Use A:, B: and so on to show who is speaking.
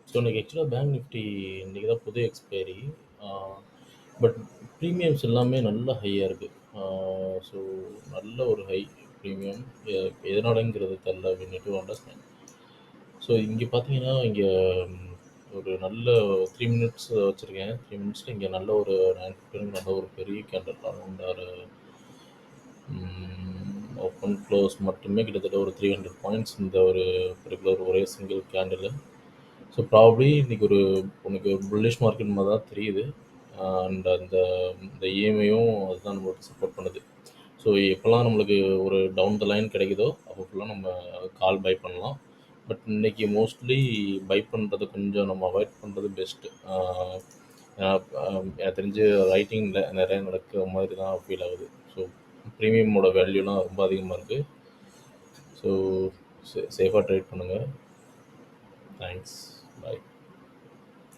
A: So இன்னைக்கு ஆக்சுவலாக bank Nifty இன்னைக்கு தான் புது எக்ஸ்பைரி. பட் ப்ரீமியம்ஸ் எல்லாமே நல்ல ஹையாக இருக்குது. ஸோ நல்ல ஒரு ஹை ப்ரீமியம். எதனாலங்கிறது தெரில, we need to understand. So இங்கே பார்த்தீங்கன்னா இங்கே ஒரு நல்ல 3 மினிட்ஸ் வச்சுருக்கேன். 3 மினிட்ஸில் இங்கே நல்ல ஒரு 9:15 நல்ல ஒரு பெரிய கேண்டல் அரௌண்ட் ஒரு ஓப்பன் க்ளோஸ் மட்டுமே கிட்டத்தட்ட ஒரு 300 பாயிண்ட்ஸ் இந்த ஒரு பர்டிகுலர் ஒரே சிங்கிள் கேண்டில். ஸோ ப்ராபப்ளி இன்றைக்கி உனக்கு புல்லிஷ் மார்க்கெட் மாதிரி தான் தெரியுது. அண்ட் இந்த இஎம்ஐயும் அதுதான் நம்மளுக்கு சப்போர்ட் பண்ணுது. ஸோ எப்போல்லாம் நம்மளுக்கு ஒரு டவுன் த லைன் கிடைக்குதோ அப்போ ஃபுல்லாக நம்ம கால் பை பண்ணலாம். பட் இன்றைக்கி மோஸ்ட்லி பை பண்ணுறது கொஞ்சம் நம்ம அவாய்ட் பண்ணுறது பெஸ்ட்டு. எனக்கு தெரிஞ்சு ரைட்டிங்கில் நிறைய நடக்கிற மாதிரி தான் ஃபீல் ஆகுது. ஸோ ப்ரீமியமோட வேல்யூலாம் ரொம்ப அதிகமாக இருக்குது. ஸோ சேஃபாக ட்ரேட் பண்ணுங்கள். தேங்க்ஸ். பாய்.